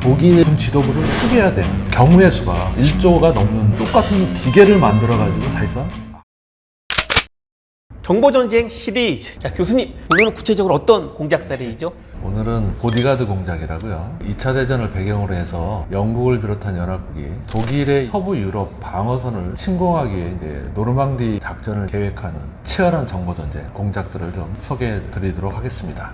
독일 군 지도부를 소개해야 되는 경우의 수가 1조가 넘는 똑같은 기계를 만들어가지고 사실상 정보전쟁 시리즈. 자, 교수님, 오늘은 구체적으로 어떤 공작 사례이죠? 오늘은 보디가드 공작이라고요. 2차 대전을 배경으로 해서 영국을 비롯한 연합국이 독일의 서부 유럽 방어선을 침공하기 위해 이제 노르망디 작전을 계획하는 치열한 정보전쟁 공작들을 좀 소개해 드리도록 하겠습니다.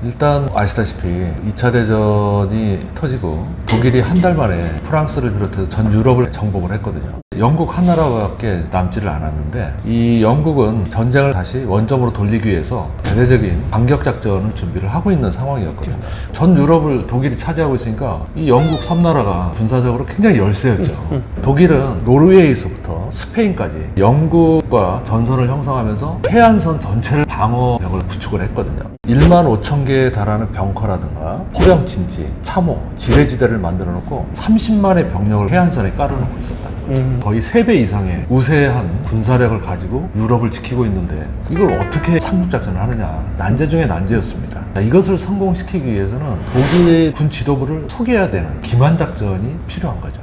일단 아시다시피 2차 대전이 터지고 독일이 한 달 만에 프랑스를 비롯해서 전 유럽을 정복을 했거든요. 영국 한 나라밖에 남지를 않았는데 이 영국은 전쟁을 다시 원점으로 돌리기 위해서 대대적인 반격작전을 준비를 하고 있는 상황이었거든요. 전 유럽을 독일이 차지하고 있으니까 이 영국 섬나라가 군사적으로 굉장히 열세였죠. 독일은 노르웨이에서부터 스페인까지 영국과 전선을 형성하면서 해안선 전체를 방어벽을 구축을 했거든요. 1만 5천 개에 달하는 벙커라든가 포병 진지, 참호, 지뢰지대를 만들어 놓고 30만의 병력을 해안선에 깔아놓고 있었다는 거죠. 거의 3배 이상의 우세한 군사력을 가지고 유럽을 지키고 있는데 이걸 어떻게 상륙작전을 하느냐, 난제 중에 난제였습니다. 이것을 성공시키기 위해서는 독일의 군 지도부를 소개해야 되는 기만작전이 필요한 거죠.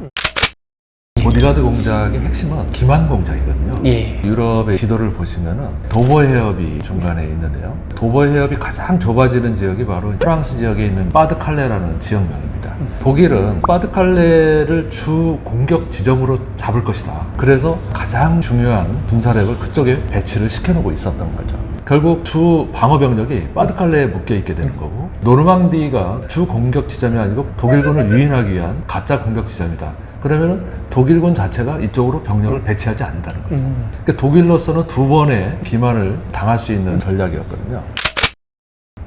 보디가드 공작의 핵심은 기만 공작이거든요. 예. 유럽의 지도를 보시면은 도버 해협이 중간에 있는데요. 도버 해협이 가장 좁아지는 지역이 바로 프랑스 지역에 있는 파드칼레라는 지역명입니다. 독일은 파드칼레를 주 공격 지점으로 잡을 것이다. 그래서 가장 중요한 군사력을 그쪽에 배치를 시켜놓고 있었던 거죠. 결국 주 방어 병력이 파드칼레에 묶여 있게 되는 거고, 노르망디가 주 공격 지점이 아니고 독일군을 유인하기 위한 가짜 공격 지점이다. 그러면 독일군 자체가 이쪽으로 병력을 배치하지 않는다는 거죠. 그러니까 독일로서는 2번의 기만을 당할 수 있는 전략이었거든요.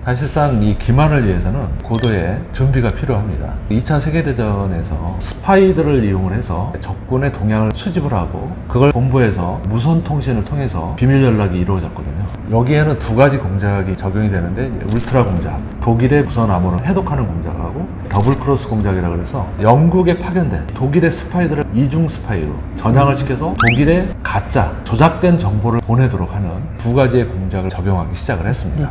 사실상 이 기만을 위해서는 고도의 준비가 필요합니다. 2차 세계대전에서 스파이들을 이용을 해서 적군의 동향을 수집을 하고 그걸 본부에서 무선 통신을 통해서 비밀 연락이 이루어졌거든요. 여기에는 2가지 공작이 적용이 되는데 울트라 공작, 독일의 무선 암호를 해독하는 공작하고 더블 크로스 공작이라고 해서 영국에 파견된 독일의 스파이들을 이중 스파이로 전향을 시켜서 독일의 가짜 조작된 정보를 보내도록 하는 2가지의 공작을 적용하기 시작을 했습니다.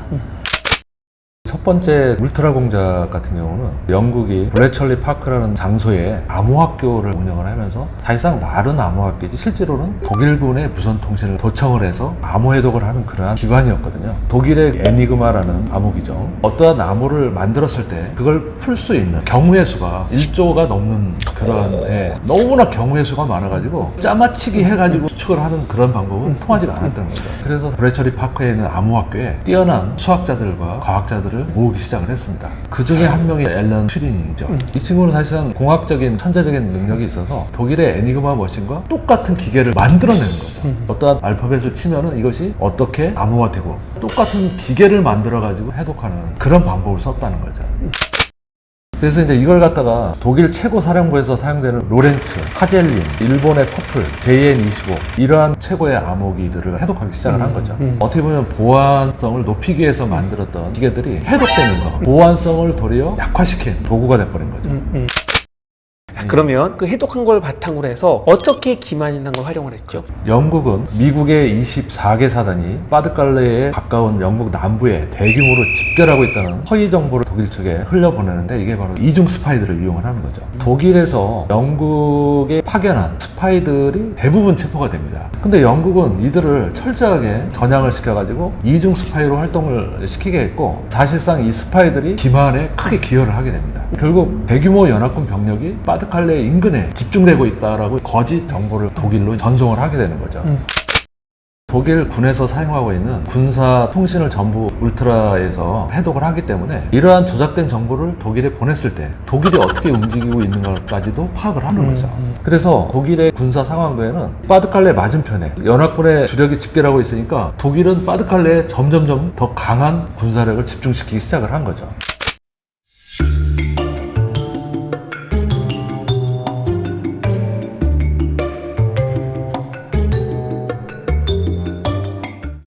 첫 번째 울트라 공작 같은 경우는 영국이 블래철리 파크라는 장소에 암호학교를 운영을 하면서 사실상 말은 암호학교지 실제로는 독일군의 무선 통신을 도청을 해서 암호 해독을 하는 그러한 기관이었거든요. 독일의 에니그마라는 암호기죠. 어떠한 암호를 만들었을 때 그걸 풀 수 있는 경우의 수가 1조가 넘는 그런 너무나 경우의 수가 많아가지고 짜맞추기 해가지고 추측을 하는 그런 방법은 통하지가 않았던 거죠. 그래서 블래철리 파크에 있는 암호학교에 뛰어난 수학자들과 과학자들을 모으기 시작을 했습니다. 그 중에 한 명이 앨런 튜링이죠. 이 친구는 사실상 공학적인 천재적인 능력이 있어서 독일의 에니그마 머신과 똑같은 기계를 만들어내는 거죠. 어떠한 알파벳을 치면은 이것이 어떻게 암호화되고 똑같은 기계를 만들어 가지고 해독하는 그런 방법을 썼다는 거죠. 그래서 이제 이걸 갖다가 독일 최고 사령부에서 사용되는 로렌츠, 하젤린, 일본의 퍼플, JN25 이러한 최고의 암호기들을 해독하기 시작을 한 거죠. 어떻게 보면 보안성을 높이기 위해서 만들었던 기계들이 해독되면서 보안성을 도리어 약화시킨 도구가 돼버린 거죠. 그러면 그 해독한 걸 바탕으로 해서 어떻게 기만이라는 걸 활용을 했죠? 영국은 미국의 24개 사단이 파드칼레에 가까운 영국 남부에 대규모로 집결하고 있다는 허위 정보를 독일 측에 흘려보내는데 이게 바로 이중 스파이들을 이용을 하는 거죠. 독일에서 영국에 파견한 스파이들이 대부분 체포가 됩니다. 근데 영국은 이들을 철저하게 전향을 시켜가지고 이중 스파이로 활동을 시키게 했고 사실상 이 스파이들이 기만에 크게 기여를 하게 됩니다. 결국 대규모 연합군 병력이 파드칼레 인근에 집중되고 있다라고 거짓 정보를 독일로 전송을 하게 되는 거죠. 독일 군에서 사용하고 있는 군사 통신을 전부 울트라에서 해독을 하기 때문에 이러한 조작된 정보를 독일에 보냈을 때 독일이 어떻게 움직이고 있는가까지도 파악을 하는 거죠. 그래서 독일의 군사 상황부에는 파드칼레 맞은편에 연합군의 주력이 집결하고 있으니까 독일은 파드칼레에 점점점 더 강한 군사력을 집중시키기 시작을 한 거죠.